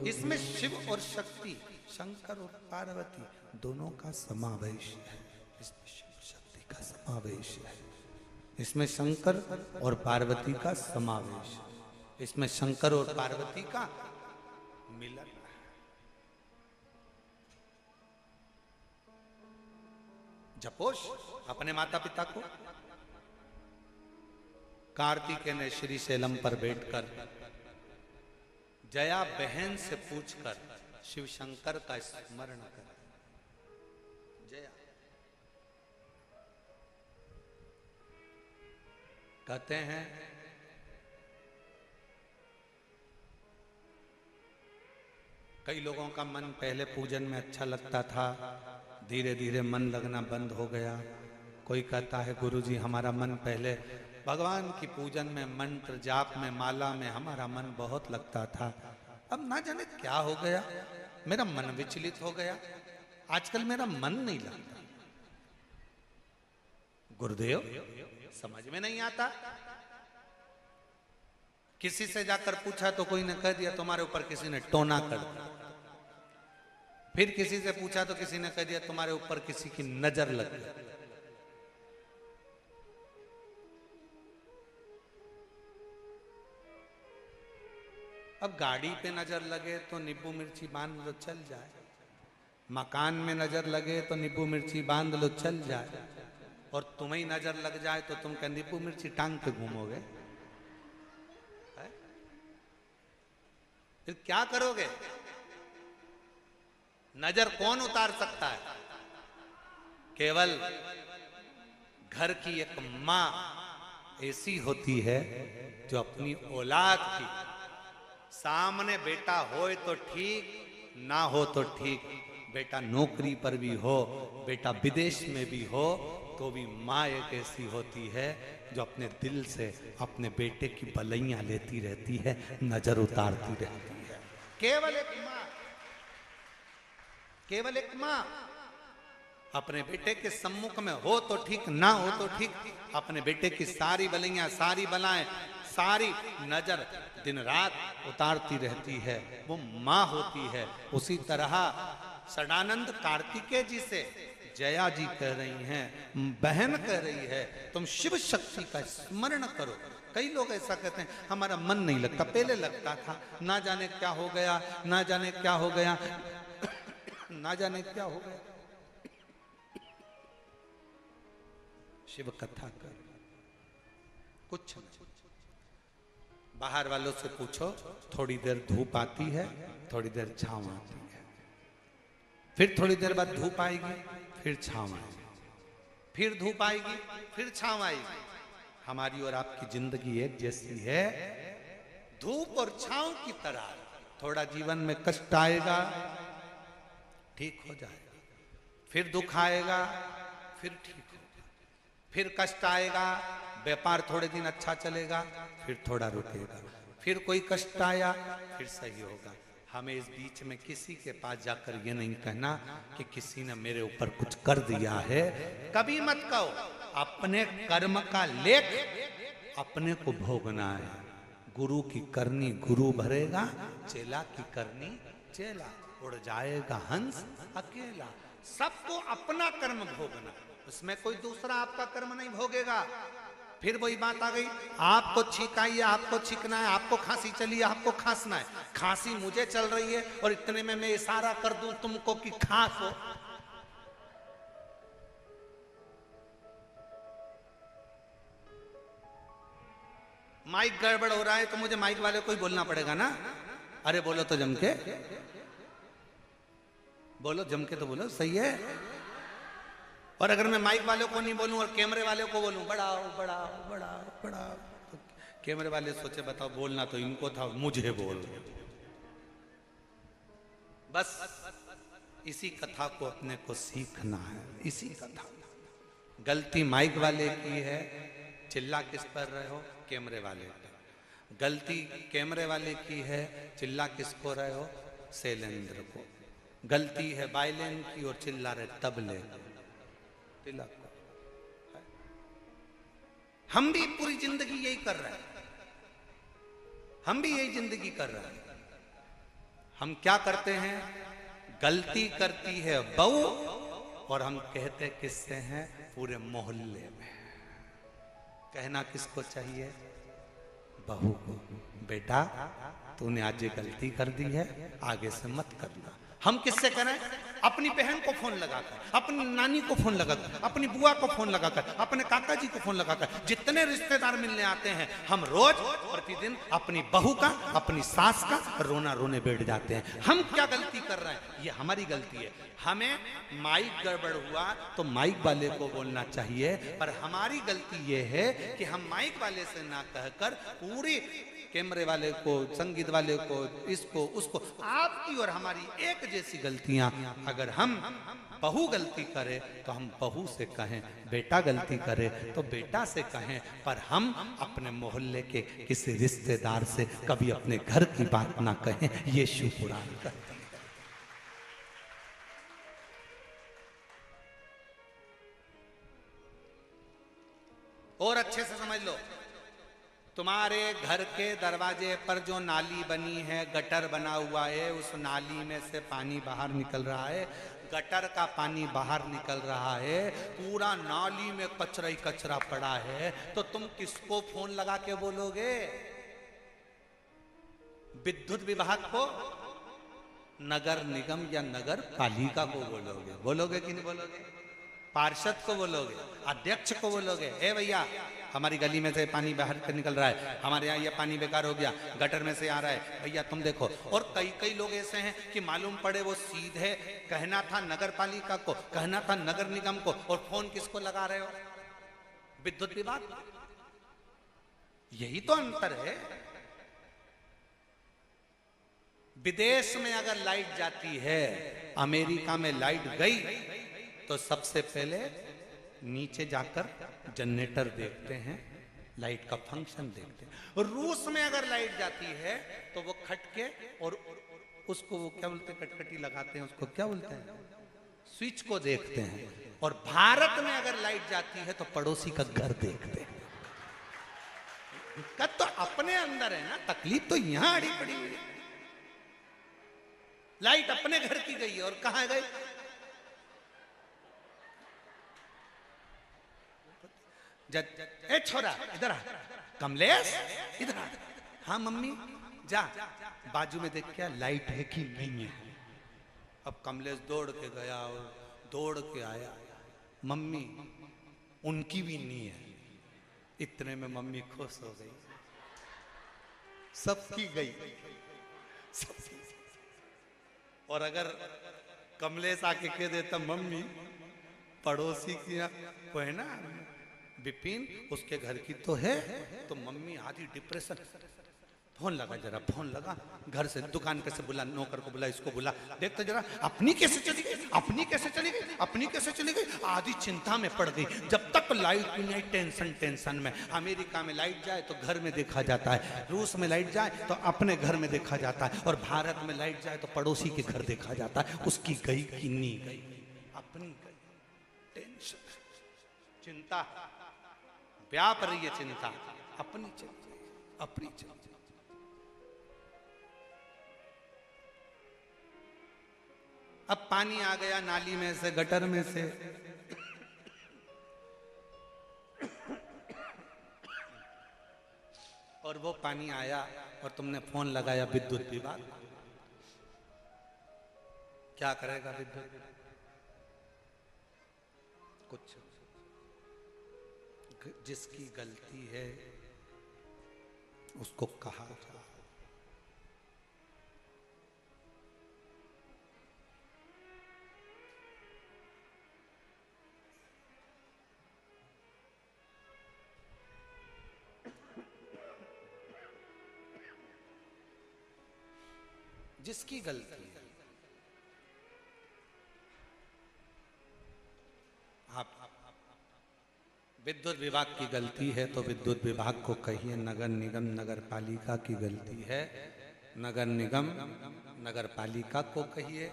इसमें शिव और शक्ति, शंकर और पार्वती दोनों का समावेश है। इसमें शिव शक्ति का समावेश है, इसमें शंकर और पार्वती का समावेश, इसमें शंकर और पार्वती का मिलन। जपोष अपने माता पिता को कार्तिकेय ने श्री शैलम पर बैठकर जया बहन से पूछकर शिव शंकर का स्मरण कर। जया कहते हैं कई लोगों का मन पहले पूजन में अच्छा लगता था, धीरे धीरे मन लगना बंद हो गया। कोई कहता है गुरुजी हमारा मन पहले भगवान की पूजन में, मंत्र जाप में, माला में हमारा मन बहुत लगता था, अब ना जाने क्या हो गया, मेरा मन विचलित हो गया, आजकल मेरा मन नहीं लगता। गुरुदेव समझ में नहीं आता। किसी से जाकर पूछा तो कोई ने कह दिया तुम्हारे ऊपर किसी ने टोना कर दिया। फिर किसी से पूछा तो किसी ने कह दिया तुम्हारे ऊपर किसी की नजर लग गई। अब गाड़ी पे नजर लगे तो नींबू मिर्ची बांध लो चल जाए, मकान में नजर लगे तो नींबू मिर्ची बांध लो चल जाए, और तुम्हें नजर लग जाए तो तुम क्या नींबू मिर्ची टांग के घूमोगे? फिर क्या करोगे? नजर कौन उतार सकता है? केवल घर की एक मां ऐसी होती है जो अपनी औलाद की सामने, बेटा होए तो ठीक, ना हो तो ठीक, बेटा नौकरी पर भी हो, बेटा विदेश में भी हो, तो भी माँ एक ऐसी होती है जो अपने दिल से अपने बेटे की भलाइयां लेती रहती है, नजर उतारती रहती है। केवल एक माँ, केवल एक माँ अपने बेटे के सम्मुख में हो तो ठीक, ना हो तो ठीक, अपने बेटे की सारी भलाइयां, सारी बलाएं, सारी नजर दिन रात उतारती रहती है, वो माँ होती है। उसी तरह सदानंद कार्तिकेय जी से जया जी कह रही हैं, बहन कह रही है तुम शिव शक्ति का स्मरण करो। कई लोग ऐसा कहते हैं हमारा मन नहीं लगता, पहले लगता था, ना जाने क्या हो गया, ना जाने क्या हो गया, ना जाने क्या हो गया। शिव कथा कर कुछ नहीं। बाहर वालों से पूछो, थोड़ी देर धूप आती है, थोड़ी देर छांव आती है, फिर थोड़ी देर बाद धूप आएगी, फिर छांव आएगी, फिर धूप आएगी, फिर छांव आएगी। हमारी और आपकी जिंदगी एक जैसी है, धूप और छांव की तरह। थोड़ा जीवन में कष्ट आएगा, ठीक हो जाएगा, फिर दुख आएगा, फिर ठीक होगा, फिर कष्ट आएगा, व्यापार थोड़े दिन अच्छा चलेगा, फिर थोड़ा रुकेगा, फिर कोई कष्ट आया, फिर सही होगा। हमें इस बीच में किसी के पास जाकर ये नहीं कहना कि किसी ने मेरे ऊपर कुछ कर दिया है, कभी मत कहो। अपने कर्म का लेख अपने को भोगना है। गुरु की करनी गुरु भरेगा, चेला की करनी चेला, उड़ जाएगा हंस अकेला। सबको अपना कर्म भोगना, उसमें कोई दूसरा आपका कर्म नहीं भोगेगा। फिर वही बात आ गई, आपको छींक आई है, आपको छींकना है, आपको खांसी चली है, आपको खांसना है। खांसी मुझे चल रही है और इतने में मैं इशारा कर दूं तुमको कि खांसो। माइक गड़बड़ हो रहा है तो मुझे माइक वाले को ही बोलना पड़ेगा ना। अरे बोलो तो जम के बोलो, जम के तो बोलो, सही है। और अगर मैं माइक वालों को नहीं बोलूं और कैमरे वाले को बोलूं बढ़ाओ बढ़ाओ बढ़ाओ बढ़ाओ, तो कैमरे वाले सोचे बताओ बोलना तो इनको था, मुझे बोल। बस इसी कथा को अपने को सीखना है, इसी कथा। गलती माइक वाले की है, चिल्ला किस पर रहे हो? कैमरे वाले पर। गलती कैमरे वाले की है, चिल्ला किसको रहे हो? शैलेंद्र को। गलती है वायलिन की और चिल्ला रहे तबले तिलक को। हम भी पूरी जिंदगी यही कर रहे हैं, हम भी यही जिंदगी कर रहे हैं। हम क्या करते हैं, गलती करती है बहू और हम कहते किससे हैं, पूरे मोहल्ले में। कहना किसको चाहिए, बहू को, बेटा तूने आज ये गलती कर दी है, आगे से मत करना। हम किससे करें, अपनी बहन को फोन लगाकर, अपनी नानी को फोन लगाकर, अपनी बुआ को फोन लगाकर, अपने काका जी को फोन लगाकर, जितने रिश्तेदार मिलने आते हैं हम रोज प्रतिदिन अपनी बहू का, अपनी सास का रोना रोने बैठ जाते हैं। हम क्या गलती कर रहे हैं, ये हमारी गलती है। हमें माइक गड़बड़ हुआ तो माइक वाले को बोलना चाहिए, पर हमारी गलती ये है कि हम माइक वाले से ना कहकर पूरी कैमरे वाले को, संगीत वाले को, इसको उसको, आपकी और हमारी एक जैसी गलतियां। अगर हम बहू गलती करे तो हम बहू से कहें, बेटा गलती करे तो बेटा से कहें, पर हम अपने मोहल्ले के किसी रिश्तेदार से कभी अपने घर की बात ना कहें। ये शिव पुराण कहते हैं। और अच्छे से समझ लो, तुम्हारे घर के दरवाजे पर जो नाली बनी है, गटर बना हुआ है, उस नाली में से पानी बाहर निकल रहा है, गटर का पानी बाहर निकल रहा है, पूरा नाली में कचरा ही कचरा पड़ा है, तो तुम किसको फोन लगा के बोलोगे, विद्युत विभाग को, नगर निगम या नगर पालिका को बोलोगे? बोलोगे कि नहीं बोलोगे? पार्षद को बोलोगे, अध्यक्ष को बोलोगे, हे भैया हमारी गली में से पानी बाहर कर निकल रहा है, हमारे यहाँ ये पानी बेकार हो गया, गटर में से आ रहा है, भैया तुम देखो। और कई कई लोग ऐसे हैं कि मालूम पड़े वो सीधे कहना था नगर पालिका को, कहना था नगर निगम को, और फोन किसको लगा रहे हो, विद्युत विभाग। यही तो अंतर है। विदेश में अगर लाइट जाती है, अमेरिका में लाइट गई तो सबसे पहले नीचे जाकर जनरेटर देखते हैं, लाइट का फंक्शन देखते हैं। रूस में अगर लाइट जाती है तो वो खटके और उसको वो क्या बोलते हैं, कटकटी लगाते हैं, उसको क्या बोलते हैं, स्विच को देखते हैं। और भारत में अगर लाइट जाती है तो पड़ोसी का घर देखते हैं। का तो अपने अंदर है ना, तकलीफ तो यहां अड़ी पड़ी हुई है। लाइट अपने घर की गई और कहां गई, ए छोरा इधर आ, कमलेश इधर आ, हाँ मम्मी जा, बाजू में देख क्या लाइट है कि नहीं है। अब कमलेश दौड़ के गया और दौड़ के आया, मम्मी उनकी भी नहीं है। इतने में मम्मी खुश हो गई, सबकी गई, सबकी। और अगर कमलेश आके कह देता मम्मी पड़ोसी की वो है ना विपिन, उसके घर की तो है, तो मम्मी आधी डिप्रेशन, फोन लगा जरा, फोन लगा, घर से दुकान पे से बुला, नौकर को बुला, इसको बुला, देख तो जरा अपनी कैसे चली गई, अपनी कैसे चली गई, अपनी कैसे चली गई। आधी चिंता में पड़ गई। जब तक लाइट नहीं, टेंशन में। अमेरिका में लाइट जाए तो घर में देखा जाता है, रूस में लाइट जाए तो अपने घर में देखा जाता है, और भारत में लाइट जाए तो पड़ोसी के घर देखा जाता है। उसकी गई कि नहीं गई, अपनी गई, टेंशन, चिंता व्याप रही है, चिंता अपनी चिंता, अपनी चिंता। अब पानी आ गया नाली में से, गटर में से, और वो पानी आया और तुमने फोन लगाया विद्युत विभाग। क्या करेगा विद्युत? कुछ। जिसकी गलती है उसको कहा था, जिसकी गलती है। आप विद्युत विभाग की गलती है तो विद्युत विभाग को कहिए, नगर निगम नगर पालिका की गलती है, नगर निगम नगर पालिका को कहिए।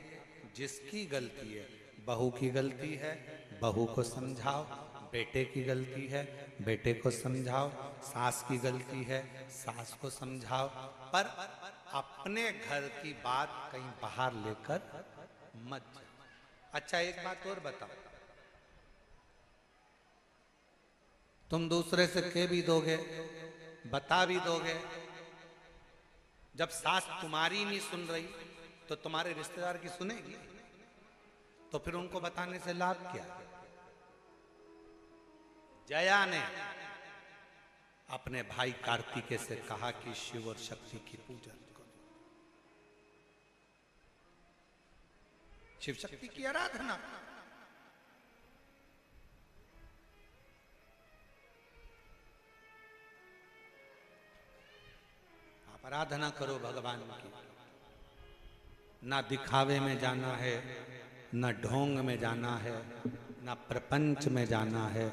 जिसकी गलती है, बहू की गलती है, बहू को समझाओ, बेटे की गलती है, बेटे को समझाओ, सास की गलती है, सास को समझाओ। पर अपने घर की बात कहीं बाहर लेकर मत जाओ। अच्छा एक बात और बताओ, तुम दूसरे से कह भी दोगे, बता भी दोगे, जब सास तुम्हारी नहीं सुन रही तो तुम्हारे रिश्तेदार की सुनेगी? तो फिर उनको बताने से लाभ क्या? जया ने अपने भाई कार्तिकेय से कहा कि शिव और शक्ति की पूजा करो, शिव शक्ति की आराधना। आप आराधना करो भगवान की, ना दिखावे में जाना है, ना ढोंग में जाना है, ना प्रपंच में जाना है,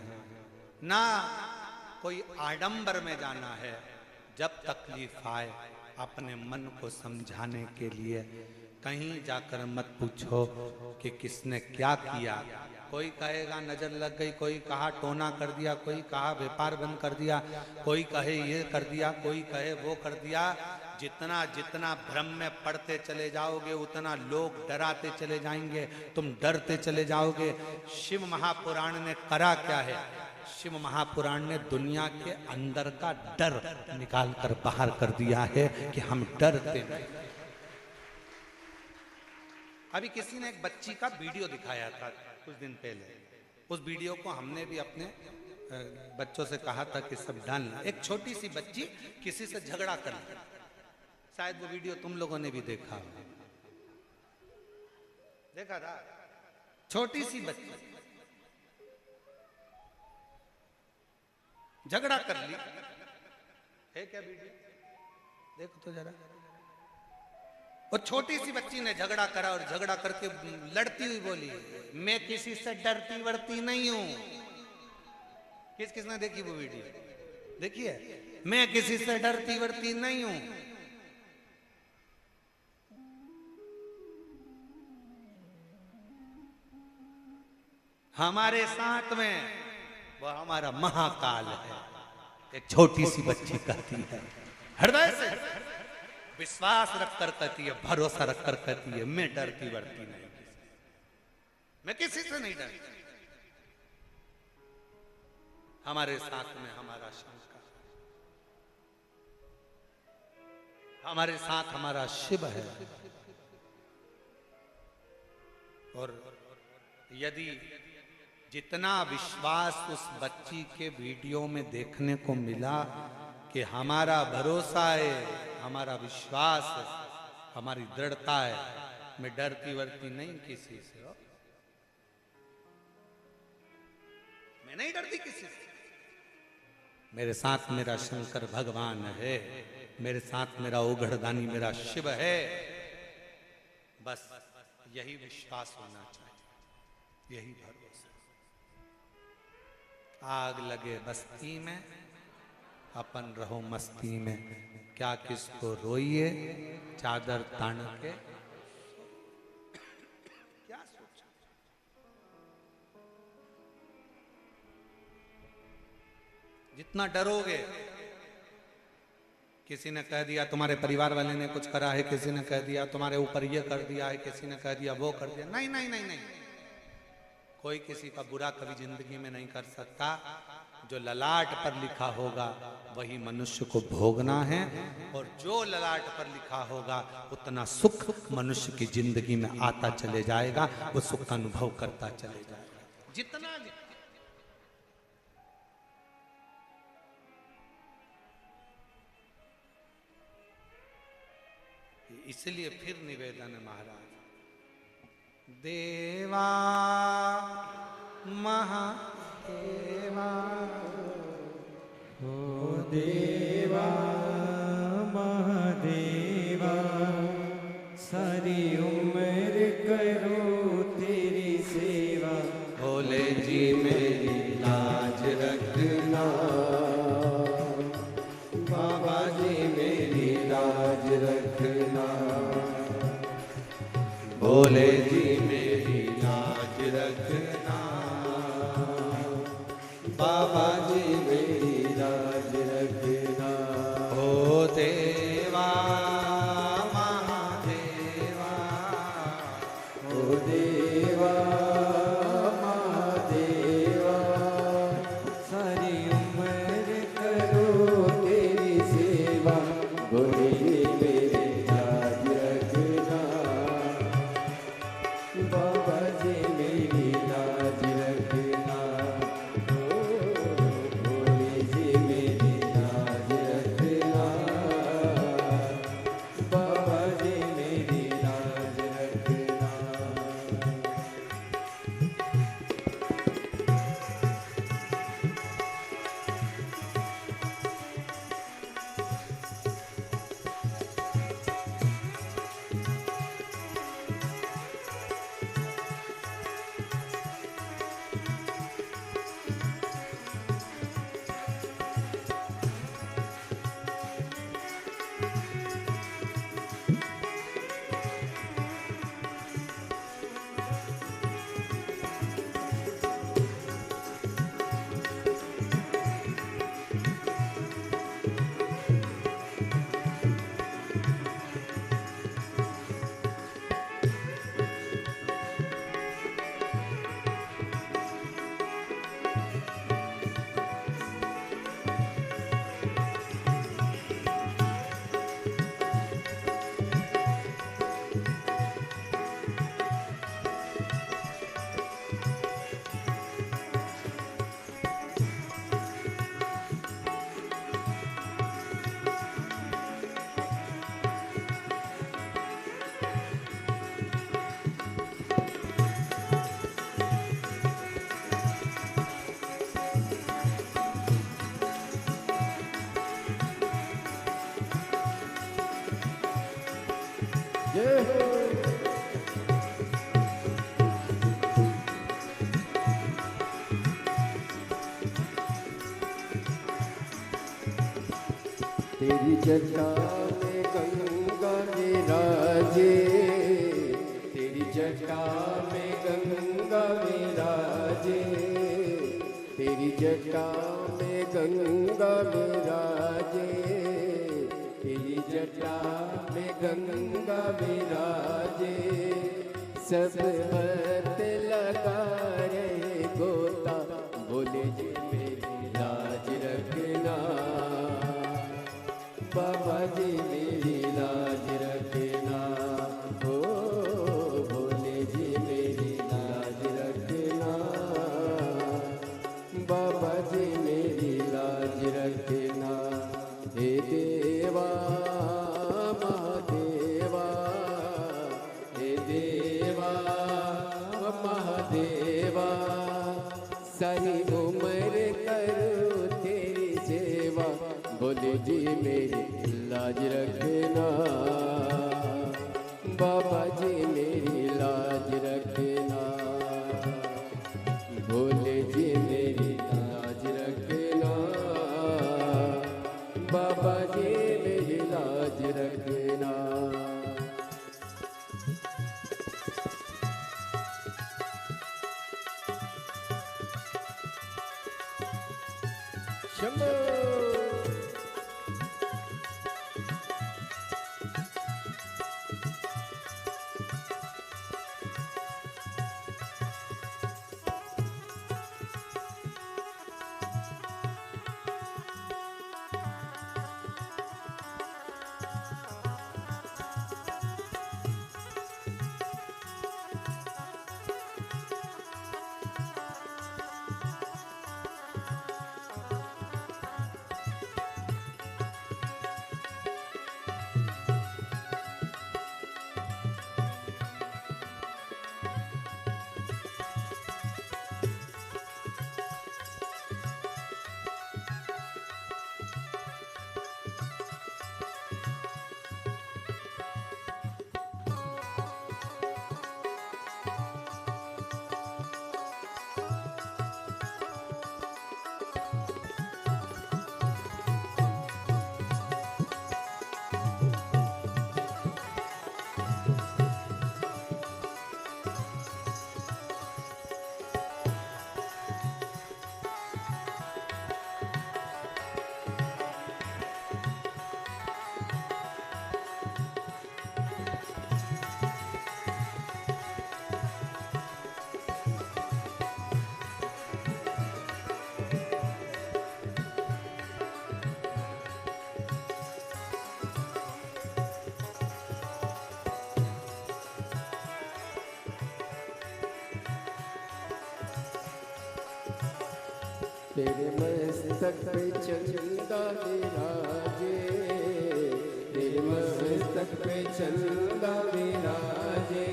ना कोई आडंबर में जाना है। जब तकलीफ आए अपने मन को समझाने के लिए कहीं जाकर मत पूछो कि किसने क्या किया। कोई कहेगा नजर लग गई, कोई कहा टोना कर दिया, कोई कहा व्यापार बंद कर दिया, कोई कहे ये कर दिया, कोई कहे वो कर दिया। जितना जितना भ्रम में पड़ते चले जाओगे उतना लोग डराते चले जाएंगे, तुम डरते चले जाओगे। शिव महापुराण ने करा क्या है? शिव महापुराण ने दुनिया के अंदर का डर निकाल कर बाहर कर दिया है कि हम डरते नहीं। अभी किसी ने एक बच्ची का वीडियो दिखाया था कुछ दिन पहले, उस वीडियो को हमने भी अपने बच्चों से कहा था कि सब डालना। एक छोटी सी बच्ची किसी से झगड़ा कर ली, शायद वो वीडियो तुम लोगों ने भी देखा था। छोटी सी बच्ची झगड़ा कर ली है, क्या वीडियो देखो तो जरा। वो छोटी सी बच्ची ने झगड़ा करा और झगड़ा करके लड़ती हुई बोली, मैं किसी से डरती वरती नहीं हूं। किसने देखी वो वीडियो? देखिए, मैं किसी से डरती वरती नहीं हूं। हमारे साथ में वो हमारा महाकाल है। एक छोटी सी बच्ची कहती है, हृदय से विश्वास रखकर कहती है, भरोसा रखकर कहती है, मैं डरती वरती नहीं, मैं किसी से नहीं डरती। हमारे साथ में हमारा शंकर, हमारे साथ हमारा शिव है। और यदि जितना विश्वास उस बच्ची के वीडियो में देखने को मिला कि हमारा भरोसा है, हमारा विश्वास है, हमारी दृढ़ता है, मैं डरती वरती नहीं किसी से, मैं नहीं डरती किसी से। मेरे साथ मेरा शंकर भगवान है, मेरे साथ मेरा ओघड़दानी मेरा शिव है। बस यही विश्वास होना चाहिए, यही भरोसा। आग लगे बस्ती में, अपन रहो मस्ती में, क्या किसको रोइए चादर तान के। क्या सोचा? जितना डरोगे, किसी ने कह दिया तुम्हारे परिवार वाले ने कुछ करा है, किसी ने कह दिया तुम्हारे ऊपर ये कर दिया है, किसी ने कह दिया वो कर दिया, नहीं नहीं नहीं नहीं, कोई किसी का बुरा कभी जिंदगी में नहीं कर सकता। जो ललाट पर लिखा होगा वही मनुष्य को भोगना है, और जो ललाट पर लिखा होगा उतना सुख मनुष्य की जिंदगी में आता चले जाएगा, वो सुख का अनुभव करता चले जाएगा। जितना इसलिए फिर निवेदन है महाराज, देवा महादेवा, ओ देवा महादेवा, सारी उम्र करो तेरी सेवा। भोले जी मेरी लाज रखना, बाबा जी मेरी लाज रखना, भोले जी मेरी लाज रखना, बाबा जी मेरी लाज रखना। ओ देवा जय हो। तेरी जटा में गंगा विराजे, तेरी जटा में गंगा विराजे, तेरी जटा में गंगा विराजे, तेरी जटा में गंगा विराजे। सब हाथ लगा रहे गोता, बोले जी मेरी लाज रखना, बाबा जी मेरी लाज रखना, ओ भोले जी मेरी लाज रखना, बाबा जी मेरी लाज रखना। हे देवा महादेवा, हे देवा महादेवा, सारी उम्र करो तेरी सेवा, बोले जी मेरी लाज रखना, बाबा जी मेरी लाज रखना, बोले जी मेरी लाज रखना, बाबा जी मेरी लाज रखना। शंभो। तेरे मस्तक पे चंदा विराजे, तेरे मस्तक पे चंदा विराजे,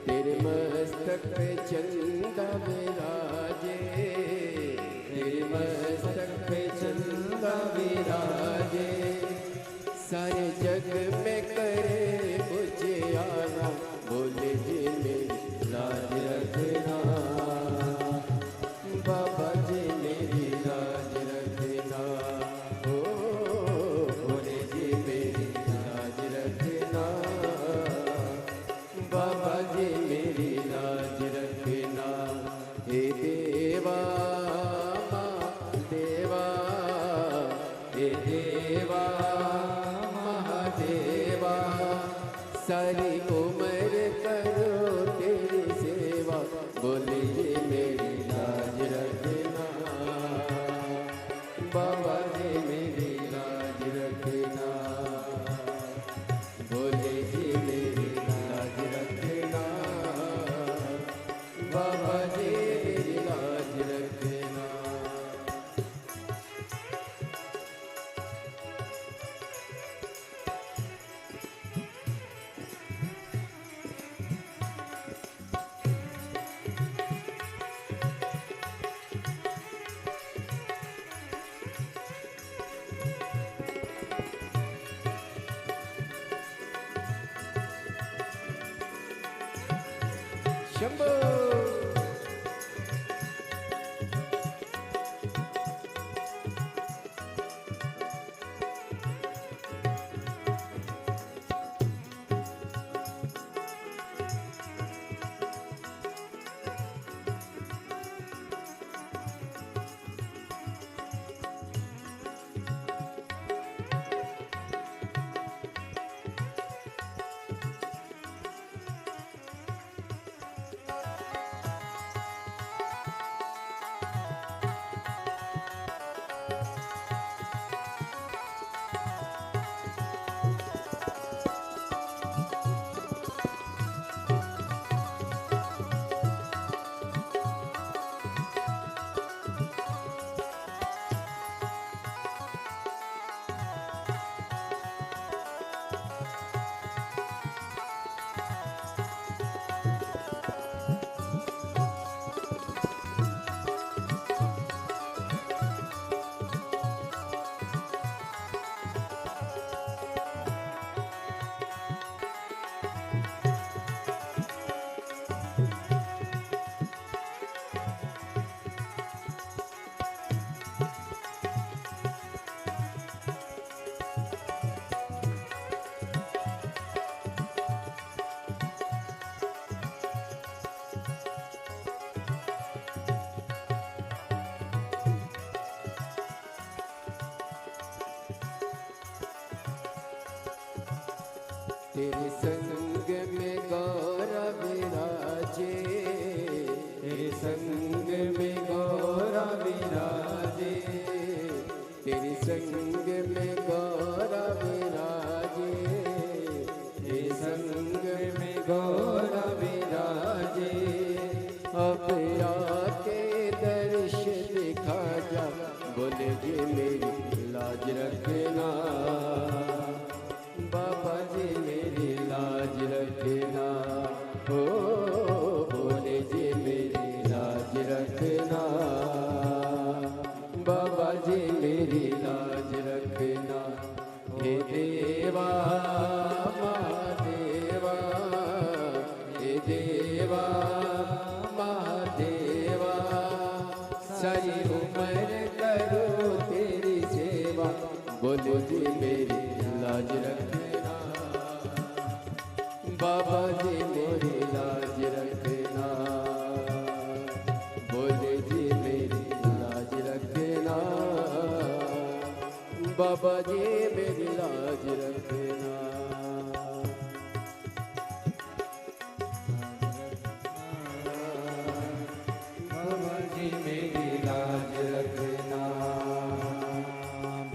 तेरे मस्तक पे चंदा विराजे, तेरे मस्तक पे चंदा विराजे। सारे जग में करे उजियारा, बोले जी मेरी लाज रखना, बाबा जी मेरी लाज रखना, ओ भोले जी मेरी लाज रखना, बाबा जी मेरी लाज रखना। हे देवा महादेवा, हे देवा महादेवा, सारी उम्र करो तेरी सेवा, बोले जी मेरी लाज रखना, बाबा जी मेरी लाज रखना, बोले जी मेरी लाज रखना, बाबा जी मेरी लाज रखना। शंभो तेरे संग में गौरा विराजे, तेरे संग में गौरा विराजे, तेरे संग में गौरा विराजे, तेरे संग में गौरा विराजे। अब आके दर्श दिखा जा, बोले जी मेरी लाज रखना, बाबा जी मेरी लाज रखना, हो बोले जी मेरी लाज रखना, बाबा जी मेरी लाज रखना। हे देवा महादेवा, हे देवा महादेवा, सारी उम्र करो तेरी सेवा, बोले जी मेरी लाज रखना, बाबा जी मेरी लाज रखना, बोले जी मेरी लाज रखना, बाबा जी मेरी लाज रखना। बाबा जी मेरी लाज रखना,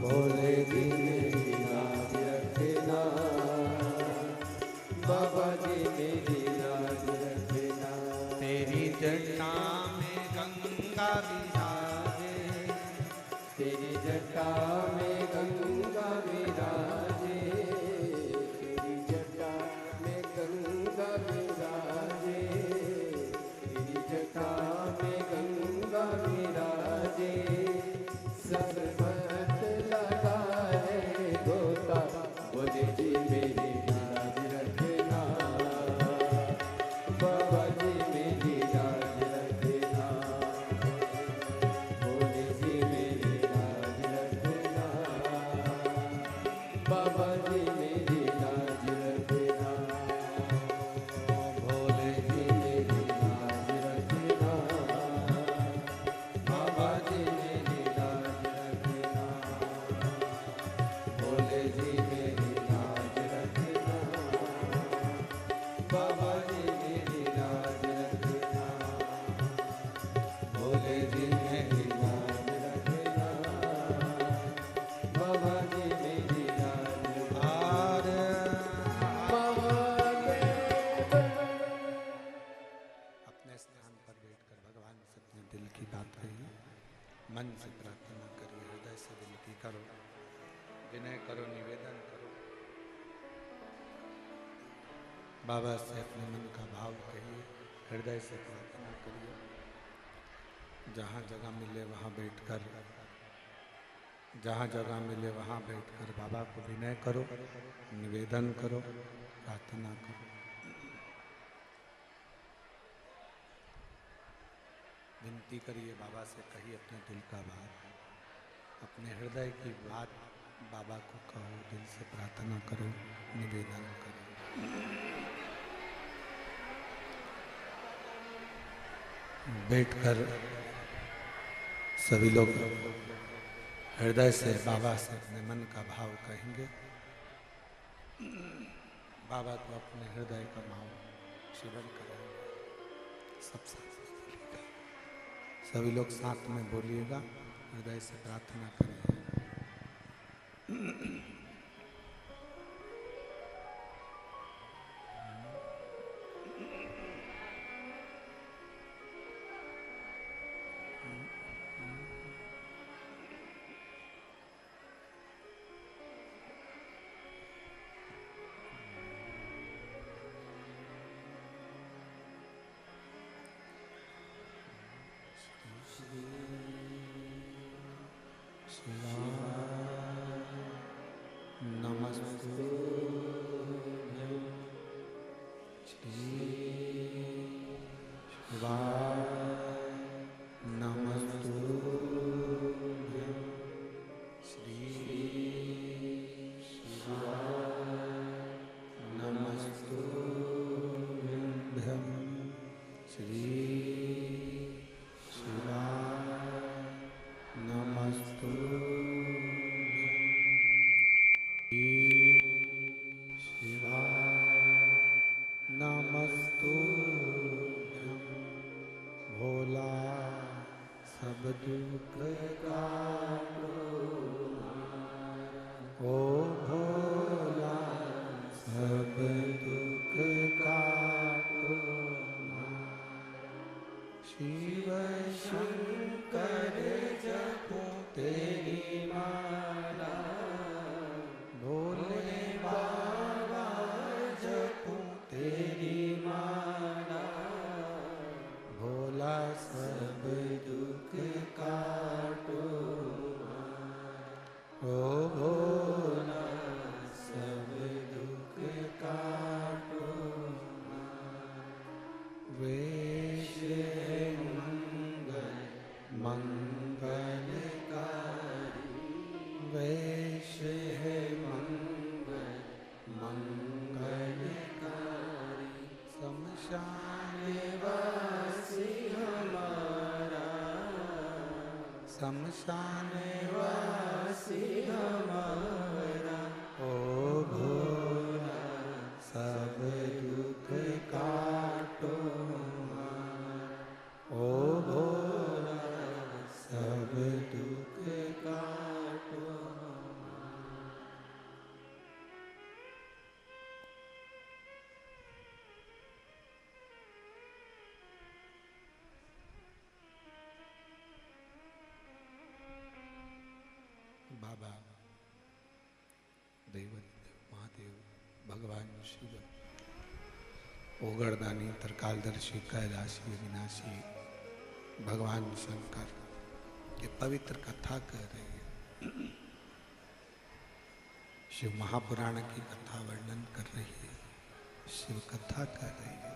बोले जी मेरी लाज रखना, बाबा जी मेरी लाज रखना। तेरी जटा में गंगा विराजे, तेरी जटा में गंगा विराजे, तेरी जटा में गंगा विराजे, तेरी जटा में गंगा विराजे। सरबत लगा है गोता, बोले जी मेरी लाज रखना, बाबा जी मेरी लाज रखना, बोले जी मेरी लाज रखना, बाबा जी मेरी लाज रखना, भोले जी मेरी लाज रखना, बाबा जी मेरी लाज रखना, भोले जी मेरी लाज रखना, बाबा जी मेरी लाज रखना, भोले जी मेरी लाज रखना, बाबा जी मेरी लाज अपने स्थान पर बैठकर भगवान से अपने दिल की बात कहिए, मन से प्रार्थना करिए, हृदय से विनती करो, विनय करो, निवेदन करो, बाबा से अपने मन का भाव कहिए, हृदय से प्रार्थना करिए। जहाँ जगह मिले वहाँ बैठकर, जहाँ जगह मिले वहाँ बैठकर बाबा को विनय करो, निवेदन करो, प्रार्थना करो। विनती करिए बाबा से, कहिए अपने दिल का बात, अपने हृदय की बात बाबा को कहो, दिल से प्रार्थना करो, निवेदन करो। बैठकर सभी लोग हृदय से बाबा से अपने मन का भाव कहेंगे। बाबा को अपने हृदय का भाव शिवन कराएंगे। सब साथ में बोलिएगा, सभी लोग साथ में बोलिएगा, हृदय से प्रार्थना करिए। शमशानवासी हमारा, ओ भोला सब दुख काटो हमारा, ओ भोला सब दुख काटो हमारा। बाबा दैवदेव महादेव भगवान शिव ओगरदानी तरकालदर्शी कैलाशी विनाशी भगवान शंकर ये पवित्र कथा कह रही है। शिव महापुराण की कथा वर्णन कर रही है, शिव कथा कर रही है।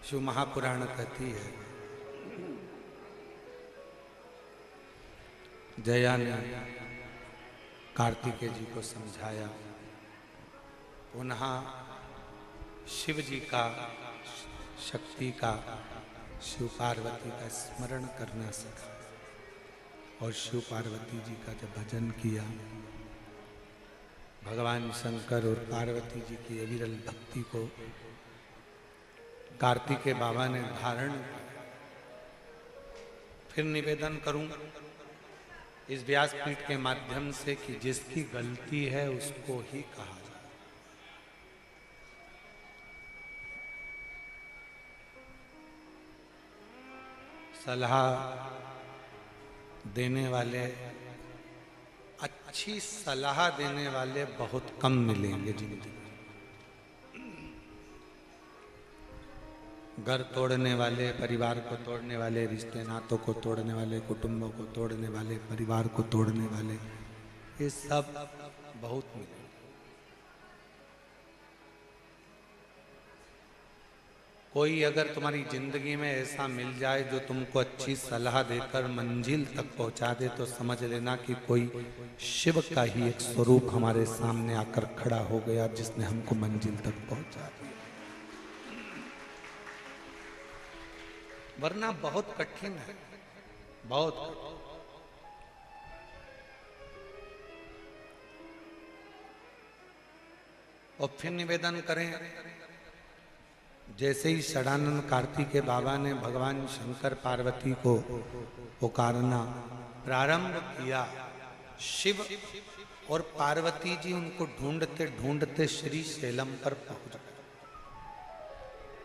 शिव महापुराण कहती है जया ने कार्तिकेय जी को समझाया, पुनः शिव जी का शक्ति का शिव पार्वती का स्मरण करना सीखा और शिव पार्वती जी का जब भजन किया, भगवान शंकर और पार्वती जी की अविरल भक्ति को कार्तिकेय बाबा ने धारण किया। फिर निवेदन करूं इस व्यासपीठ के माध्यम से कि जिसकी गलती है उसको ही कहा जाए। सलाह देने वाले, अच्छी सलाह देने वाले बहुत कम मिलेंगे जिंदगी में। घर तोड़ने वाले, परिवार को तोड़ने वाले, रिश्ते नातों को तोड़ने वाले, कुटुंबों को तोड़ने वाले, परिवार को तोड़ने वाले, ये सब बहुत मिले। कोई अगर तुम्हारी जिंदगी में ऐसा मिल जाए जो तुमको अच्छी सलाह देकर मंजिल तक पहुंचा दे, तो समझ लेना कि कोई शिव का ही एक स्वरूप हमारे सामने आकर खड़ा हो गया, जिसने हमको मंजिल तक पहुंचा दिया। वरना बहुत कठिन है, बहुत कठिन। और फिर निवेदन करें, जैसे ही षडानंद कार्तिकेय बाबा ने भगवान शंकर पार्वती को पुकारना प्रारंभ किया, शिव और पार्वती जी उनको ढूंढते ढूंढते श्री शैलम पर पहुंच गए।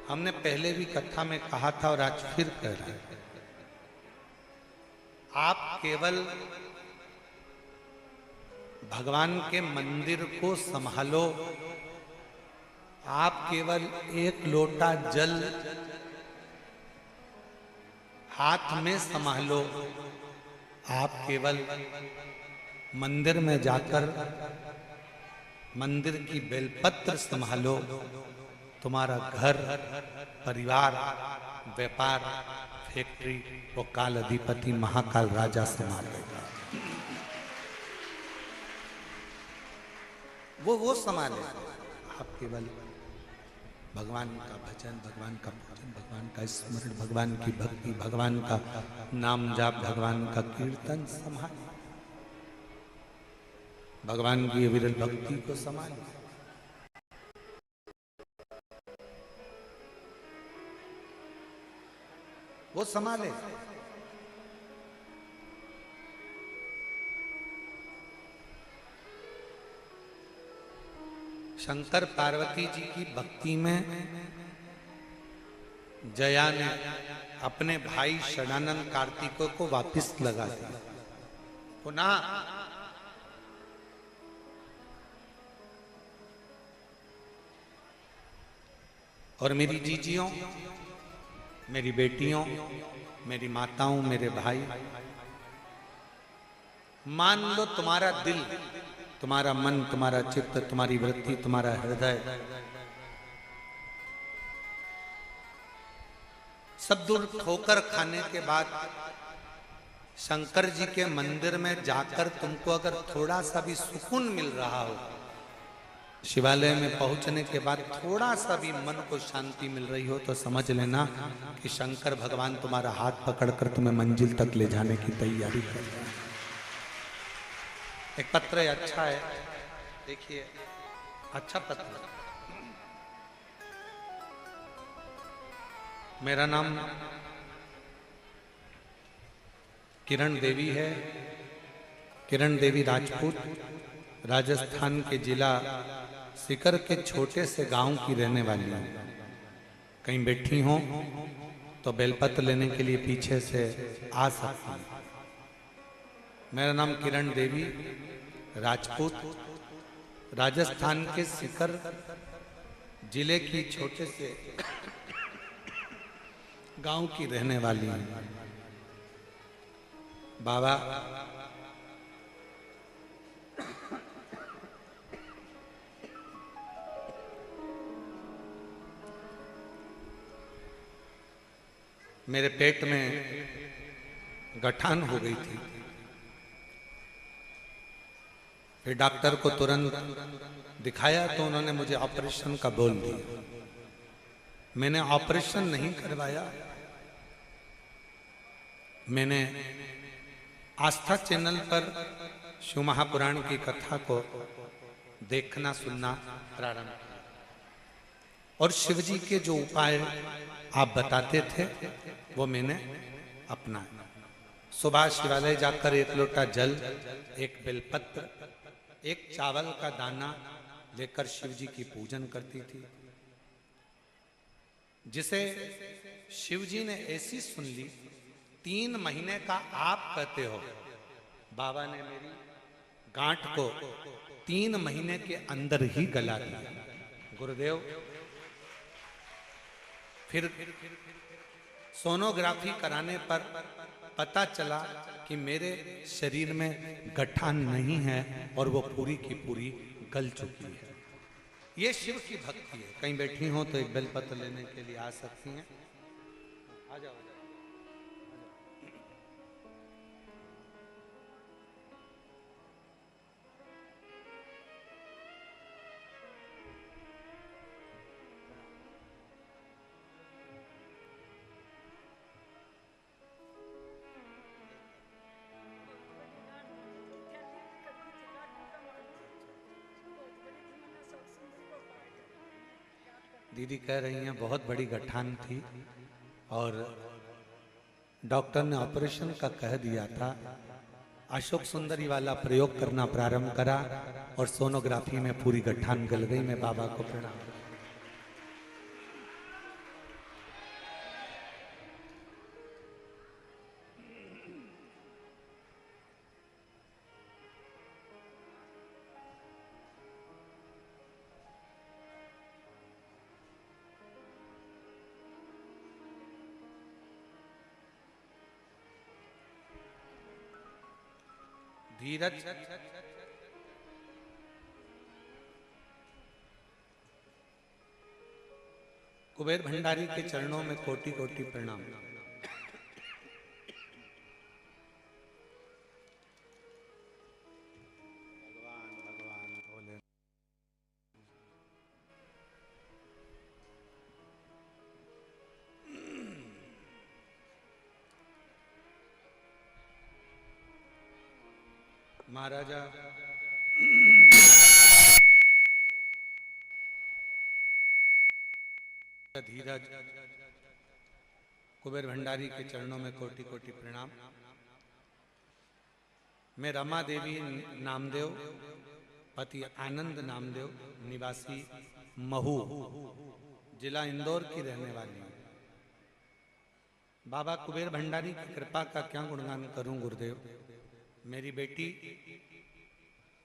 हमने पहले भी कथा में कहा था और आज फिर कह रहे हैं, आप केवल भगवान के मंदिर को संभालो, आप केवल एक लोटा जल हाथ में संभालो, आप केवल मंदिर में जाकर मंदिर की बेलपत्र संभालो, तुम्हारा घर, परिवार, व्यापार, फैक्ट्री वो काल अधिपति महाकाल राजा संभाल लेगा। वो संभाले। आप केवल भगवान का भजन, भगवान का पूजन, भगवान का स्मरण, भगवान की भक्ति, भगवान का नाम जाप, भगवान का कीर्तन संभाले, भगवान की विरल भक्ति को संभाले। वो संभाले। शंकर पार्वती जी की भक्ति में जया ने अपने भाई षडानंद कार्तिकेय को वापस लगा दिया। पुनः और मेरी जीजियों, मेरी बेटियों, मेरी माताओं, मेरे भाई, मान लो तुम्हारा दिल, तुम्हारा मन, तुम्हारा चित्त, तुम्हारी वृत्ति, तुम्हारा हृदय सब दूर ठोकर खाने के बाद शंकर जी के मंदिर में जाकर तुमको अगर थोड़ा सा भी सुकून मिल रहा हो, शिवालय में पहुंचने के बाद थोड़ा सा भी मन को शांति मिल रही हो, तो समझ लेना कि शंकर भगवान तुम्हारा हाथ पकड़कर तुम्हें मंजिल तक ले जाने की तैयारी कर रहे हैं। एक पत्र अच्छा है, देखिए, अच्छा पत्र। मेरा नाम किरण देवी है, किरण देवी राजपूत, राजस्थान के जिला सीकर के छोटे से गांव की रहने वाली हूँ। कहीं बैठी हो तो बेलपत्र लेने के लिए पीछे से आ सकती हैं। मेरा नाम किरण देवी राजपूत, राजस्थान के सीकर जिले की छोटे से गांव की रहने वाली हूँ। बाबा मेरे पेट में गठान हो गई थी। फिर डॉक्टर को तुरंत दिखाया तो उन्होंने मुझे ऑपरेशन का बोल दिया। मैंने ऑपरेशन नहीं करवाया, मैंने आस्था चैनल पर शिव महापुराण की कथा को देखना सुनना प्रारंभ किया और शिव जी के जो उपाय आप बताते थे वो मैंने अपनाया। सुबह शिवालय जाकर एक लोटा जल, एक बेलपत्र, एक चावल का दाना लेकर शिव जी की पूजन करती थी, जिसे शिव जी ने ऐसी सुन ली। 3 महीने का आप कहते हो, बाबा ने मेरी गांठ को 3 महीने के अंदर ही गला दिया। गुरुदेव, फिर सोनोग्राफी कराने पर पता चला कि मेरे शरीर में गठान नहीं है और वो पूरी की पूरी गल चुकी है। ये शिव की भक्ति है। कहीं बैठी हो तो एक बेलपत्र लेने के लिए आ सकती हैं। आ जाओ, आ जाओ। दीदी कह रही हैं बहुत बड़ी गठान थी और डॉक्टर ने ऑपरेशन का कह दिया था। अशोक सुंदरी वाला प्रयोग करना प्रारंभ करा और सोनोग्राफी में पूरी गठान गल गई। मैं बाबा को प्रणाम। धीरज, कुबेर भंडारी के चरणों में कोटि कोटि प्रणाम। भगवान भगवान बोले। महाराजा धीरज, कुबेर भंडारी के चरणों में कोटि कोटि प्रणाम। मैं रमा देवी नामदेव, पति आनंद नामदेव, निवासी महू, जिला इंदौर की रहने वाली हूँ। बाबा कुबेर भंडारी की कृपा का क्या गुणगान करूं गुरुदेव। मेरी बेटी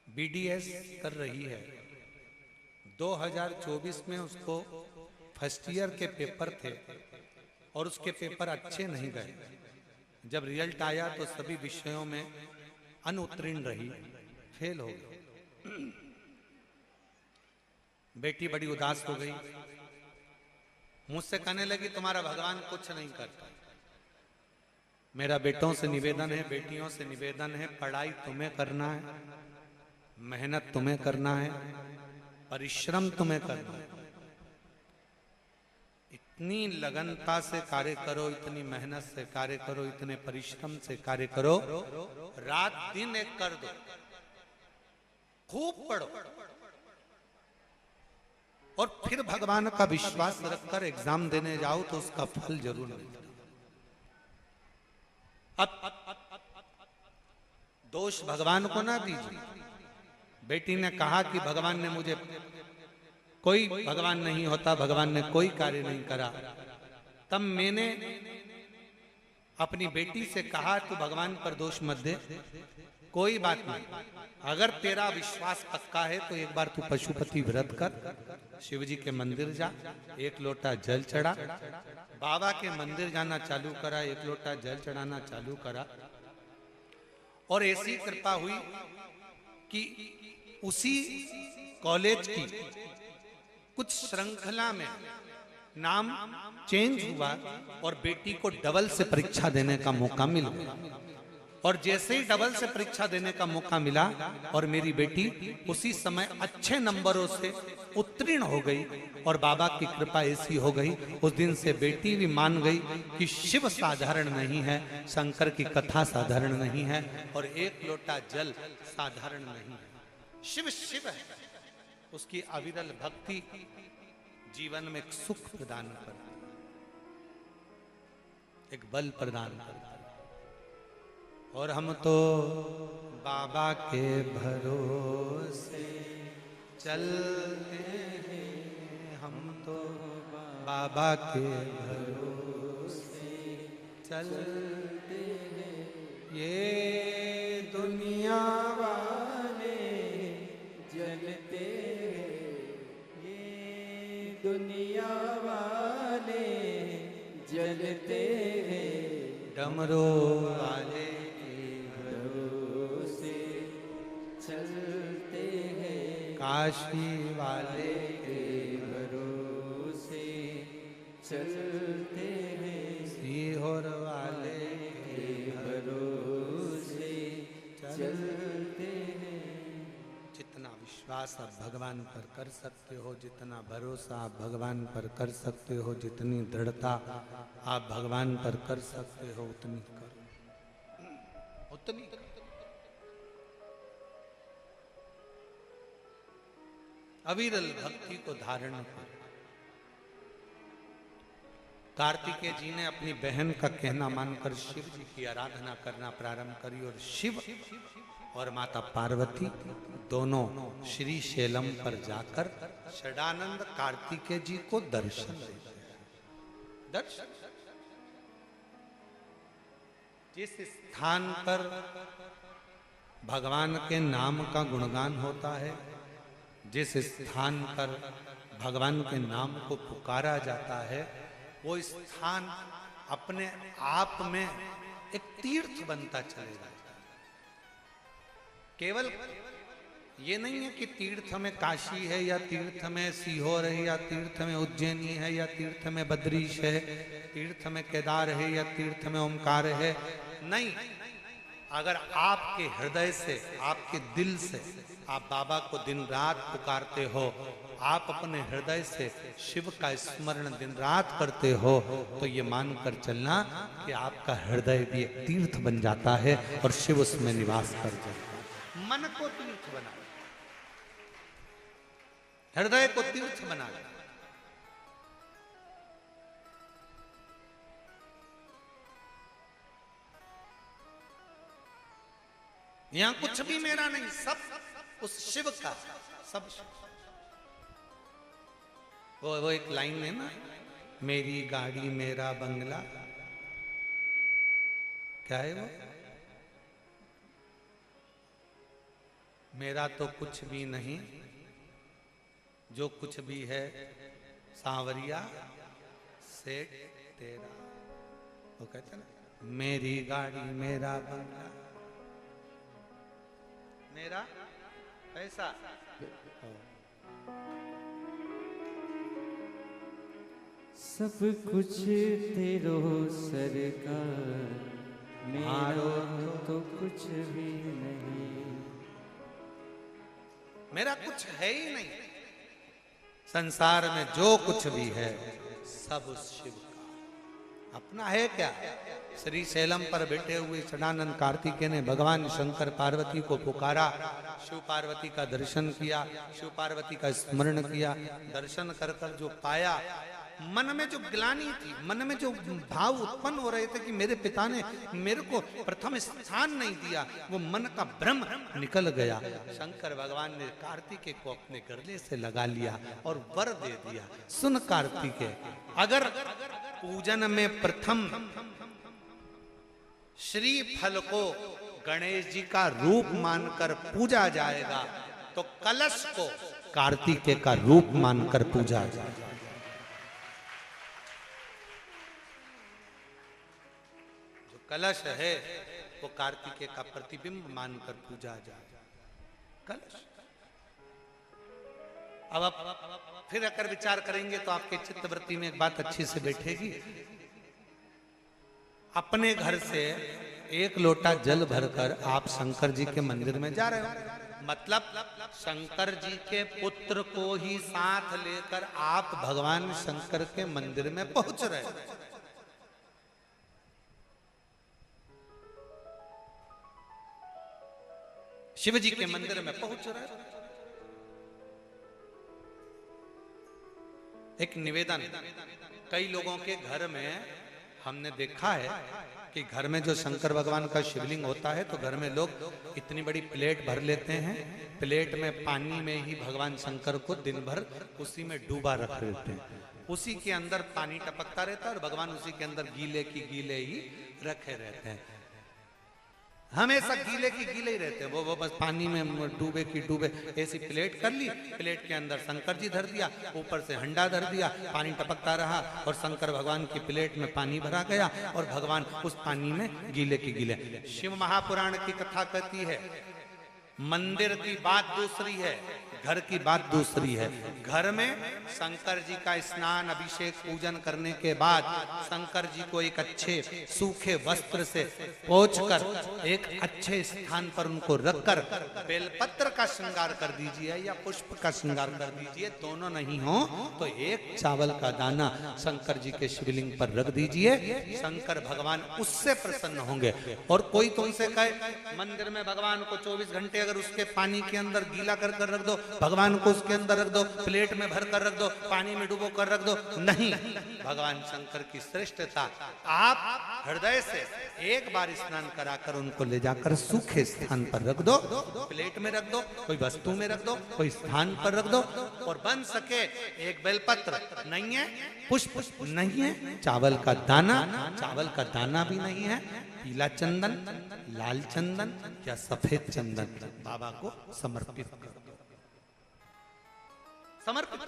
बीडीएस कर रही है। 2024 में उसको फर्स्ट ईयर के पेपर थे और उसके पेपर अच्छे नहीं गए। जब रिजल्ट आया तो सभी विषयों में अनुत्तीर्ण रही, फेल हो गई। बेटी बड़ी उदास हो गई, मुझसे कहने लगी तुम्हारा भगवान कुछ नहीं करता। मेरा बेटों से निवेदन है, बेटियों से निवेदन है, पढ़ाई तुम्हें करना है, मेहनत तुम्हें करना है, परिश्रम तुम्हें करना है। इतनी लगनता से कार्य करो, इतनी मेहनत से कार्य करो, इतने परिश्रम से कार्य करो, रात दिन एक कर दो, खूब पढ़ो और फिर भगवान का विश्वास रखकर एग्जाम देने जाओ तो उसका फल जरूर मिलेगा। अब दोष भगवान को ना दीजिए। बेटी ने कहा कि भगवान ने मुझे, कोई भगवान नहीं होता, भगवान ने कोई कार्य नहीं करा। तब मैंने अपनी बेटी से कहा तू भगवान पर दोष मत दे, कोई बात नहीं, अगर तेरा विश्वास पक्का है तो एक बार तू पशुपति व्रत कर, शिव जी के मंदिर जा, एक लोटा जल चढ़ा। बाबा के मंदिर जाना चालू करा, एक लोटा जल चढ़ाना चालू करा और ऐसी कृपा हुई कि उसी कॉलेज की कुछ श्रृंखला में नाम चेंज हुआ और बेटी को डबल से परीक्षा देने का मौका मिला। और जैसे ही डबल से परीक्षा देने का मौका मिला और मेरी बेटी उसी समय अच्छे नंबरों से उत्तीर्ण हो गई और बाबा की कृपा ऐसी हो गई, उस दिन से बेटी भी मान गई कि शिव साधारण नहीं है, शंकर की कथा साधारण नहीं है और एक लोटा जल साधारण नहीं है। शिव शिव है। उसकी अविरल भक्ति जीवन में एक सुख प्रदान करती है, एक बल प्रदान करती है। और हम तो बाबा के भरोसे चलते हैं, हम तो बाबा के भरोसे चलते हैं। ये दुनिया वाले जलते हैं, ये दुनिया वाले जलते हैं, डमरू वाले भरोसे चलते हैं। काशी वाले के भरोसे चलते हैं, सीहोर वाले के भरोसे चलते हैं। जितना विश्वास आप भगवान पर कर सकते हो, जितना भरोसा आप भगवान पर कर सकते हो, जितनी दृढ़ता आप भगवान पर कर सकते हो, उतनी करो, उतनी करो। अविरल भक्ति को धारण करो। कार्तिकेय जी ने अपनी बहन का कहना मानकर शिव जी की आराधना करना प्रारंभ करी और शिव और माता पार्वती दोनों श्री शैलम पर जाकर षडानंद कार्तिकेय जी को दर्शन देते हैं। दर्शन जिस स्थान पर भगवान के नाम का गुणगान होता है, जिस स्थान पर भगवान के नाम को पुकारा जाता है, वो स्थान अपने आप में एक तीर्थ बनता चलेगा। केवल ये नहीं है कि तीर्थ में काशी है या तीर्थ में सीहोर है या तीर्थ में उज्जैनी है या तीर्थ में बद्रीश है, तीर्थ में केदार है या तीर्थ में ओमकार है। नहीं, अगर आपके हृदय से, आपके दिल से आप बाबा को दिन रात पुकारते हो, आप अपने हृदय से शिव का स्मरण दिन रात करते हो, तो ये मानकर चलना कि आपका हृदय भी एक तीर्थ बन जाता है और शिव उसमें निवास कर जाता है। मन को तीर्थ बना, हृदय को तीर्थ बना। यहां कुछ भी मेरा नहीं, सब उस शिव का, सब वो एक लाइन है ना, मेरी गाड़ी मेरा बंगला, क्या है वो? मेरा तो कुछ भी नहीं, जो कुछ भी है सांवरिया सेठ तेरा। वो कहते ना, मेरी गाड़ी मेरा बंगला, मेरा पैसा, सब कुछ तेरो सरकार, मेरा तो कुछ भी नहीं। मेरा कुछ है ही नहीं, संसार में जो कुछ भी है सब उस शिव का। अपना है क्या? श्री शैलम पर बैठे हुए षडानंद कार्तिकेय ने भगवान शंकर पार्वती को पुकारा, शिव पार्वती का दर्शन किया, शिव पार्वती का स्मरण किया। दर्शन कर कर जो पाया, मन में जो ग्लानि थी, मन में जो भाव उत्पन्न हो रहे थे कि मेरे पिता ने मेरे को प्रथम स्थान नहीं दिया, वो मन का भ्रम निकल गया। शंकर भगवान ने कार्तिकेय को अपने गले से लगा लिया और वर दे दिया। सुन कार्तिकेय, अगर पूजन में प्रथम श्री फल को गणेश जी का रूप मानकर पूजा जाएगा, तो कलश को कार्तिकेय का रूप मानकर पूजा जाएगा। जो कलश है वो कार्तिकेय का प्रतिबिंब मानकर पूजा जाएगा। कलश। अब आप फिर अगर विचार करेंगे तो आपके चित्तवृत्ति में एक बात अच्छी से बैठेगी। अपने घर से एक लोटा जल भरकर आप शंकर जी के मंदिर में जा रहे हो, मतलब शंकर जी के पुत्र को ही साथ लेकर आप भगवान शंकर के मंदिर में पहुंच रहे हो। शिव जी के मंदिर में पहुंच रहे हो। एक निवेदन, कई लोगों के घर में हमने देखा है कि घर में जो शंकर भगवान का शिवलिंग होता है तो घर में लोग इतनी बड़ी प्लेट भर लेते हैं, प्लेट में पानी में ही भगवान शंकर को दिन भर उसी में डूबा रख देते हैं, उसी के अंदर पानी टपकता रहता है और भगवान उसी के अंदर गीले की गीले ही रखे रहते हैं। हमेशा गीले की गीले ही रहते हैं, वो बस पानी में डूबे की डूबे। ऐसी प्लेट कर ली, प्लेट के अंदर शंकर जी धर दिया, ऊपर से हंडा धर दिया, पानी टपकता रहा और शंकर भगवान की प्लेट में पानी भरा गया और भगवान उस पानी में गीले की गीले। शिव महापुराण की कथा कहती है, मंदिर की बात दूसरी है, घर की बात दूसरी है। घर में शंकर जी का स्नान अभिषेक पूजन करने के बाद शंकर जी को एक अच्छे सूखे वस्त्र से पोंछकर एक अच्छे स्थान पर उनको रखकर बेलपत्र का श्रृंगार कर दीजिए या पुष्प का श्रृंगार कर दीजिए। दोनों नहीं हो तो एक चावल का दाना शंकर जी के शिवलिंग पर रख दीजिए। शंकर भगवान उससे प्रसन्न होंगे। और कोई तुमसे कहे मंदिर में भगवान को 24 घंटे अगर उसके पानी के अंदर गीला कर कर रख दो, भगवान को उसके अंदर रख दो, प्लेट में भर कर रख दो, पानी में डुबो कर रख दो, नहीं। भगवान शंकर की श्रेष्ठता, आप हृदय से एक बार स्नान कराकर उनको ले जाकर सूखे स्थान पर रख दो, प्लेट में रख दो, कोई वस्तु में रख दो, कोई स्थान पर रख दो। और बन सके एक बेलपत्र नहीं है, पुष्प नहीं है, चावल का दाना भी नहीं है, पीला चंदन, लाल चंदन या सफेद चंदन बाबा को समर्पित कर दो। समर्पित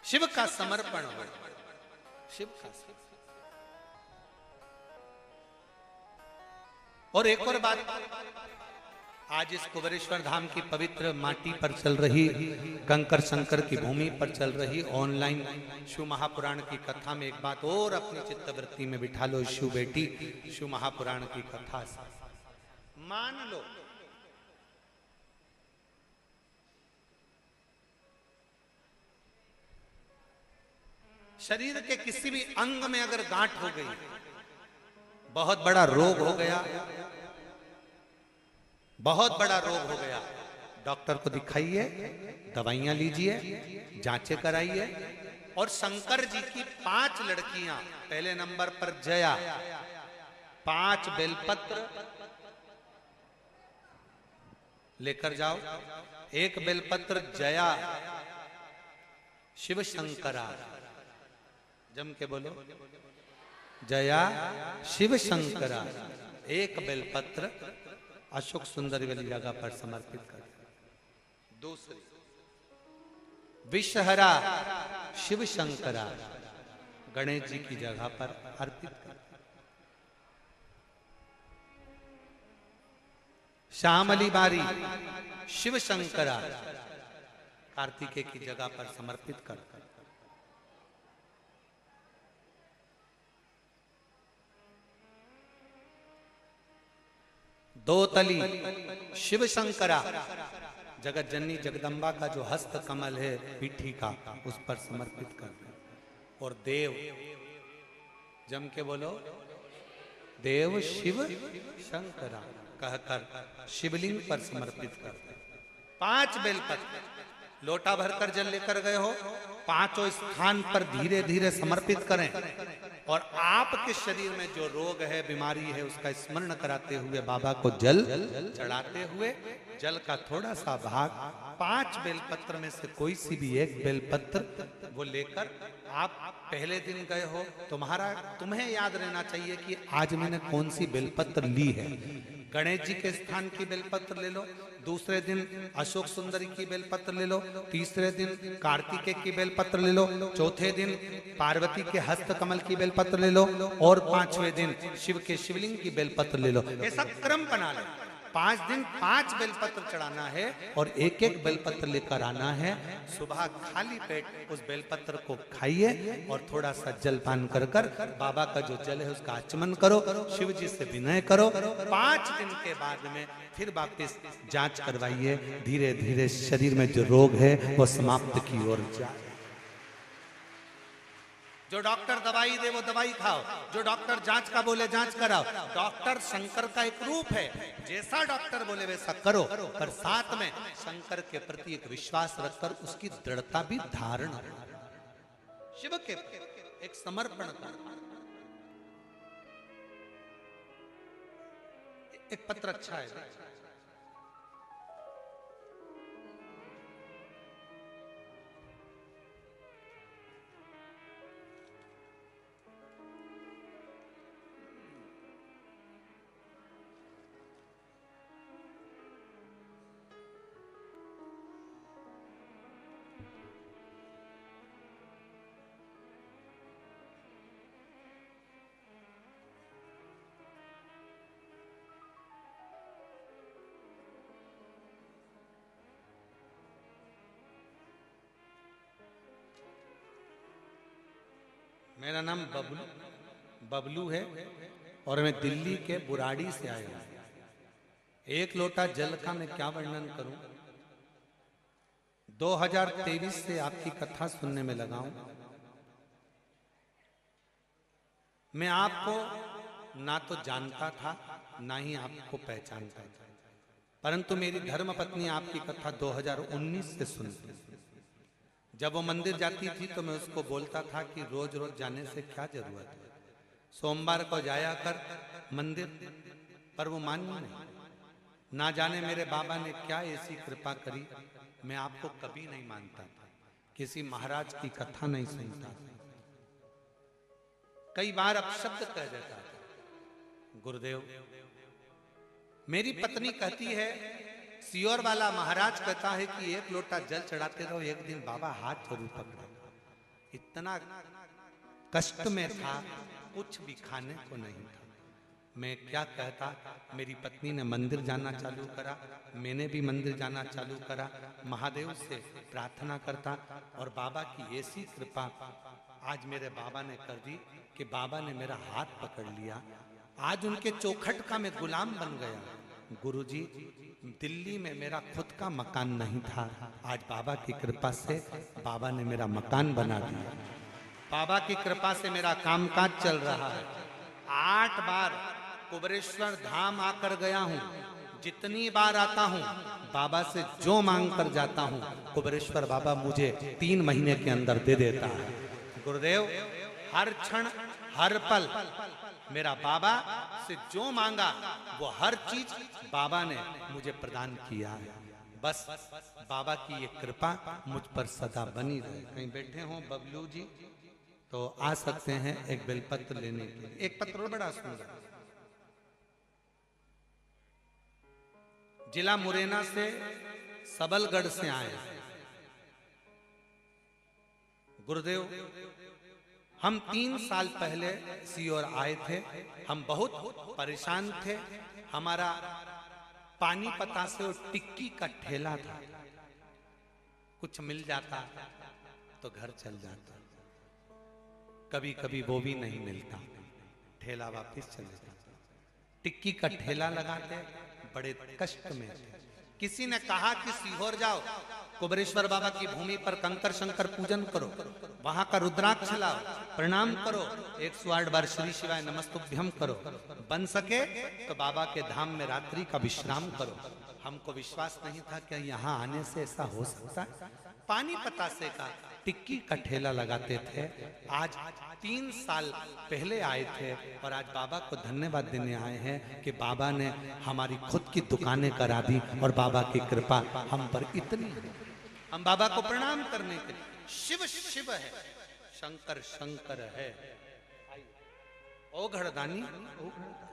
शिव का समर्पण हो, शिव का। और एक और बात, आज इस कुबेरेश्वर धाम की पवित्र माटी पर चल रही, कंकर शंकर की भूमि पर चल रही ऑनलाइन शिव महापुराण की कथा में एक बात और अपनी चित्तवृत्ति में बिठा लो। शिव बेटी, शिव महापुराण की कथा से मान लो शरीर के किसी भी अंग में अगर गांठ हो गई, बहुत बड़ा रोग हो गया, बहुत बड़ा रोग हो गया, डॉक्टर को दिखाइए, दवाइयां लीजिए, जांचें कराइए। और शंकर जी की 5 लड़कियां, पहले नंबर पर जया, 5 बेलपत्र लेकर जाओ। एक बेलपत्र जया शिव शंकरा, जम के बोलो, जया शिव शंकरा। एक बेलपत्र अशोक सुंदरी वाली जगह पर समर्पित कर। दूसरी विषहरा शिव शंकरा, गणेश जी की जगह पर अर्पित कर। श्यामली बारी शिव शंकरा, कार्तिकेय की जगह पर समर्पित कर। दो तली शिव शंकरा, जगत जननी जगदम्बा का जो हस्त कमल है पीठी का, उस पर समर्पित कर। और देव, जम के बोलो, देव शिव शंकरा कहकर शिवलिंग पर समर्पित कर। 5 बेलपत्र लोटा भरकर जल लेकर गए हो, 5 स्थान पर धीरे धीरे समर्पित करें। और आपके शरीर में जो रोग है, बीमारी है, उसका स्मरण कराते हुए बाबा को जल चढ़ाते हुए, जल का थोड़ा सा भाग 5 बेलपत्र में से कोई सी भी एक बेलपत्र वो लेकर, आप पहले दिन गए हो, तुम्हें याद रहना चाहिए कि आज मैंने कौन सी बेलपत्र ली है। गणेश जी के स्थान की बेलपत्र ले लो, दूसरे दिन अशोक सुंदरी की बेलपत्र ले लो, तीसरे दिन कार्तिकेय की बेलपत्र ले लो, चौथे दिन पार्वती के हस्त कमल की बेलपत्र ले लो, और 5वें दिन शिव के शिवलिंग की बेलपत्र ले लो। ऐसा क्रम बना लो। 5 दिन 5 बेलपत्र चढ़ाना है और एक एक बेलपत्र लेकर आना है। सुबह खाली पेट उस बेलपत्र को खाइए और थोड़ा सा जल पान कर बाबा का जो जल है उसका आचमन करो, शिव जी से विनय करो। 5 दिन के बाद में फिर वापस जांच करवाइए, धीरे धीरे शरीर में जो रोग है वो समाप्त की ओर जाए। जो डॉक्टर दवाई दे वो दवाई खाओ, जो डॉक्टर जांच का बोले जांच कराओ। डॉक्टर शंकर का एक रूप है, जैसा डॉक्टर बोले वैसा करो, पर साथ में शंकर के प्रति एक विश्वास रखकर उसकी दृढ़ता भी धारण, शिव के एक समर्पण कर। एक पत्र अच्छा है, मेरा नाम बबलू है और मैं दिल्ली के बुराड़ी से आया हूं। एक लोटा जल का मैं क्या वर्णन करूं। 2023 से आपकी कथा सुनने में लगा हूं। मैं आपको ना तो जानता था ना ही आपको पहचानता था, परंतु मेरी धर्मपत्नी आपकी कथा 2019 से सुनती। जब वो मंदिर जाती थी तो मैं उसको बोलता था कि रोज रोज जाने से क्या जरूरत है, सोमवार को जाया कर मंदिर, पर वो मानी नहीं। ना जाने मेरे बाबा ने क्या ऐसी कृपा करी, मैं आपको कभी नहीं मानता था, किसी महाराज की कथा नहीं सुनता था, कई बार अपशब्द कह देता था। गुरुदेव, मेरी पत्नी कहती है, सियोर वाला महाराज कहता है कि एक लोटा जल चढ़ाते रहो, एक दिन बाबा हाथ जरूर पकड़ो। इतना कष्ट में था, कुछ भी खाने को नहीं था। मैं क्या कहता, मेरी पत्नी ने मंदिर जाना चालू करा, मैंने भी मंदिर जाना चालू करा, महादेव से प्रार्थना करता, और बाबा की ऐसी कृपा आज मेरे बाबा ने कर दी कि बाबा ने मेरा हाथ पकड़ लिया। आज उनके चौखट का मैं गुलाम बन गया। गुरुजी, दिल्ली में मेरा खुद का मकान नहीं था, आज बाबा की कृपा से बाबा ने मेरा मकान बना दिया। बाबा की कृपा से मेरा कामकाज चल रहा है। 8 बार कुबेरेश्वर धाम आकर गया हूँ। जितनी बार आता हूँ बाबा से जो मांग कर जाता हूँ, कुबेरेश्वर बाबा मुझे 3 महीने के अंदर दे देता है। गुरुदेव, हर क्षण हर पल मेरा बाबा से जो मांगा वो हर चीज बाबा ने मुझे प्रदान किया है। बस बाबा की ये कृपा मुझ पर सदा बनी रहे। कहीं बैठे हो बबलू जी तो आ सकते हैं एक बेलपत्र लेने के लिए। एक पत्र बड़ा सुंदर, जिला मुरैना से सबलगढ़ से आए। गुरुदेव, हम 3 साल पहले सीहोर आए थे। हम बहुत परेशान थे। हमारा पानीपता से टिक्की का ठेला था, कुछ मिल जाता तो घर चल जाता, कभी कभी वो भी नहीं मिलता, ठेला वापस चले जाता। टिक्की का ठेला लगाते, बड़े कष्ट में थे। किसी ने कहा कि सीहोर जाओ, कुबेरेश्वर बाबा की भूमि पर कंकर शंकर पूजन करो, वहां का रुद्राक्ष लाओ, प्रणाम करो, 108 बार श्री शिवाय नमस्तुभ्यम करो, बन सके तो बाबा के धाम में रात्रि का विश्राम करो। हमको विश्वास नहीं था कि यहाँ आने से ऐसा हो सकता है। पानीपता से का टिक्की का ठेला लगाते थे। आज 3 साल पहले आए थे और आज बाबा को धन्यवाद देने आए हैं कि बाबा ने हमारी खुद की दुकानें करा दी और बाबा की कृपा हम पर इतनी है। हम बाबा को प्रणाम करने के लिए, शिव शिव है, शंकर शंकर है, ओ घड़दानी, ओ घड़दानी।